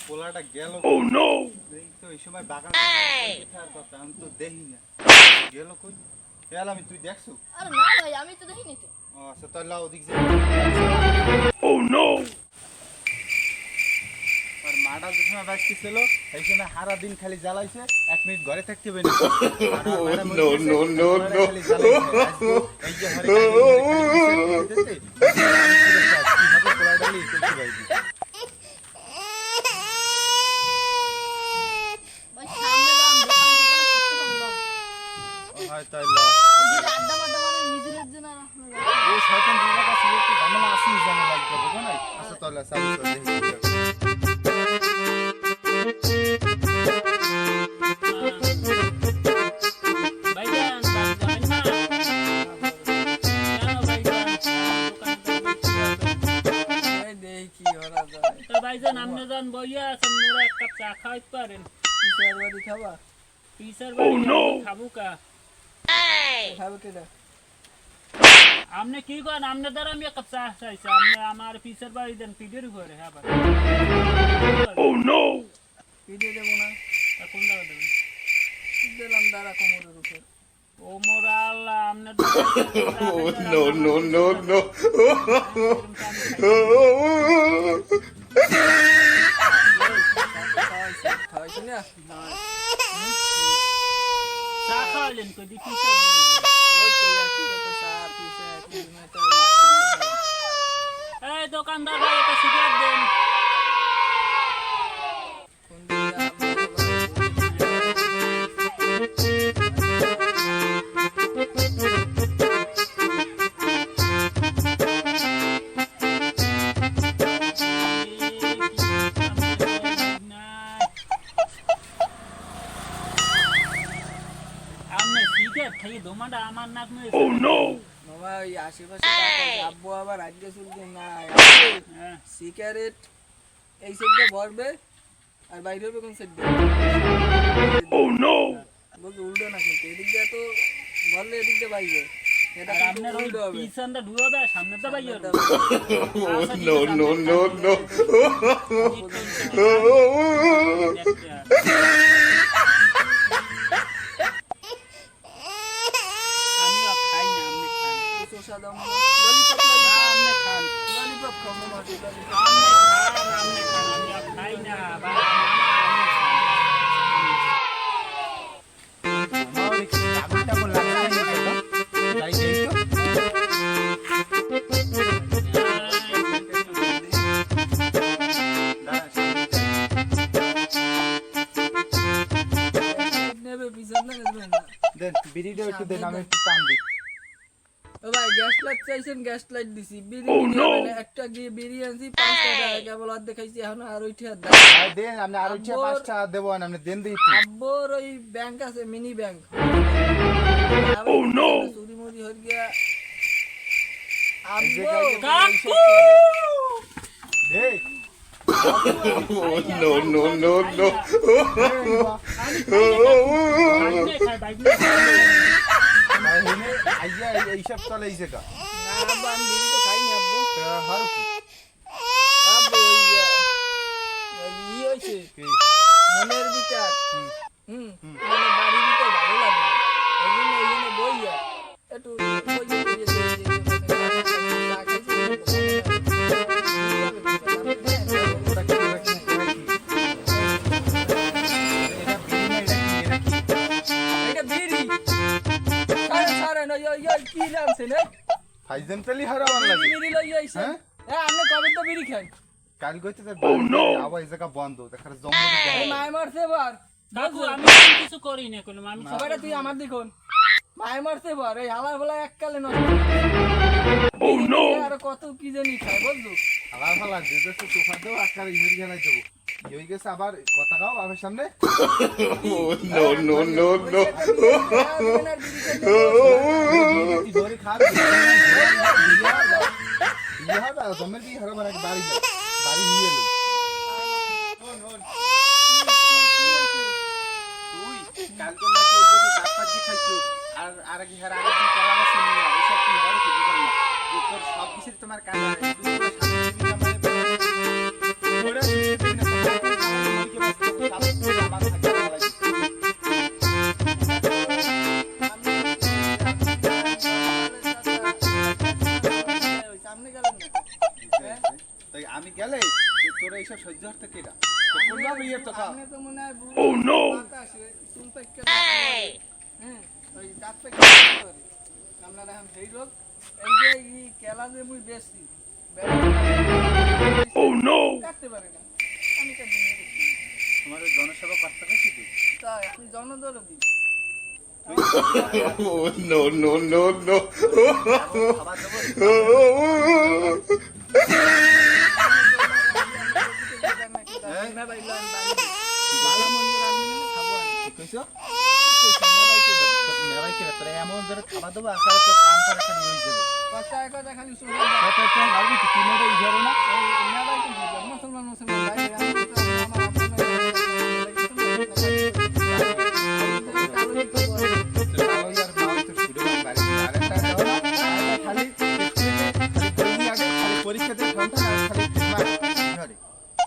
পোলাটা গেল এই তো এই সময় বাগান কথা আমি তো দেখি না গেল কই গেল আমি তুই দেখছো আরে না ভাই আমি তো দেখিনি তো। ও আচ্ছা তাহলে ওদিক যে আর মাডা যে সময় বাঁচতেছিল এই সময় সারা দিন খালি জ্বালাইছে 1 মিনিট ঘরে থাকতে পারি না নো নো নো নো এই যে হরে ভাই সামনে যান দোকান থাকতে পারলাম। হয় তাইলে এই যে আড্ডা মাড্ডা মানে নিজের জন্য আর আপনারা ও শয়তান দিনের কাছে একটু ঝামেলা আসি ঝামেলা লাগবে বুঝো না আচ্ছা তাহলে চালু করে দেখি ভাইজান যাবেন না কেন ভাইজান এই দেখি ওরা যায় তো ভাইজান আপনি যখন বইয়া আছেন মোরা এক কাপ চা খাইতে পারেন কিসের বাড়ি খাবা পিসার বাড়ি খাবো কা খাবে কেটা আপনি কি করেন আপনার দ্বারা আমি এক কাপ চা চাইছি আপনি আমার পিসার বাড়ি দেন পিডের ঘরে হ্যাঁ ভাই কি দিয়ে দেবো না কোন জায়গা দেবেন দিলাম দাঁড়া কোমরের উপর ও মোরা আল্লাহ আপনার no no no no খাওয়াইছি না চা খাওয়ালেন কই দেখি ওই তো একই কথা সার পিসে একই মেটা এই দোকানদার ভাই একটা সিগারেট দেন কোন দিকে আপনি সিগারেট খাই দোমাটা আমার নাক নয় মামা ওই আশেপাশে তাকাই আব্বু আবার আজকে চলতে নাই হ্যাঁ সিগারেট এই সাইডে ভরবে আর বাইরে হবে কোন সাইড দিয়ে বলতে উল্টো না কিন্তু এদিক দিয়ে তো ভরলে এদিক দিয়ে বাইরে এটা আর কিন্তু আপনার ওই উল্টো হবে পিছনটা ঢুকাবে আর সামনেটা বাইরে হবে no no no no আমিও খাই না আপনি খান শসা দাও ললিপপ না আপনি খান ললিপপ খাও মামা ললিপপ আপনি খান আমি আর খাই না বা আমার কি কাবুলটা বল লাগছে না তাই দেই তো নেবে পিছন না নেবে না দেন বিড়িটা একটু দেন আমি একটু টান দিই ও ভাই গ্যাস লাইট চাইছেন গ্যাস লাইট দিছি বিড়ি মানে একটা দিয়ে বিড়ি আনছি 5 টাকা কেবল আর দেখাইছি এখন আর ওইটা দাও ভাই দেন আপনি আর হচ্ছে 5 টাকা দেব না আপনি দেন দিই আব্বুর ওই ব্যাংক আছে মিনি ব্যাংক ও নো চুরি মুরি হয়ে গিয়া আব্বু কাকু এই no no no no আমি খাই বাইরে ভাই হেনে আইয়া এই সব চলে এই জায়গা না আব্বু আমি বিড়ি তো খাইনি আব্বু হারু কি আব্বু ওই হয়েছে কি মনের বিচার মানে বাড়ির ভিতর ভালো লাগে না। ওই জন্য ওইখানে বইয়া একটু বইয়া বইয়া ওটা কি রাখি এটা বিড়ি না এটা কি এটা বিড়ি সারে সারে না ইয়া কি লাগছে না ফাইজেন পেলি হারাবার লাগে বিড়ি লই আইছে হ্যাঁ? হ্যাঁ আপনি কবে তো বিড়ি খাই কাল কইতে আবার এই জায়গা বন্ধ দেখার জম্মু এই মায় মারছে বার কাকু আমি কিছু করি না কোনো আমি সবাইটা তুই আমার দেখুন মায় মারছে বার এই হালার বেলা এককালে নষ্ট আর কত কি জানি খায় বুঝলো আবার ভালো যেতে তো তুফা দেও আকার ইমেল গেলাই দেবো হয়ে গেছে আবার কথা কাও বাবার সামনে no no no no ধরে খাবে বিয়ে হবে আর জমের বিয়ে হবে মানে বাড়ি বাড়ি নিয়ে এলো তুই কালকে নাকি ওই যদি ডাক্তারজি খাইছো আর আরেক হের আগে দিন কলা মাছ নিয়ে এসব কি হয় কি বুঝলাম না তোর সব কিছু তোমার কাজ আছে আপনি তো মনে হয় বাতাসে চুল পাইকা হ্যাঁ ওই দাঁত পাইকা করে আমরা এখন সেই রোগ এই যে এই কেলা যে মুই বেশি কাটতে পারে না আমি কাটি তোমার ওই জনসেবা করতে গেছি তুই তাই আমি জনদরদি no, no, no, no. খাবার দেবো ভালো মন্দ রান্না খাবো কি কইছো মেরাই কে তোরা এমন ধরে খাবার দেবো আকার তো কাম করে খালি হয়ে যাবে কথা কথা খালি শুনে কত তো লাগবে কি মেরে ইজারে না মুসলমান মুসলমান ভাই আমি তো আমার পরীক্ষাতে খালি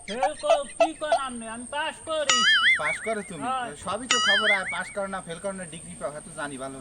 ফেল কি কর আমনে আমি পাস করি পাস করো তুমি হ্যাঁ। সবই তো খবর আর পাস করো না ফেল করো না ডিগ্রি পাও তো জানি ভালো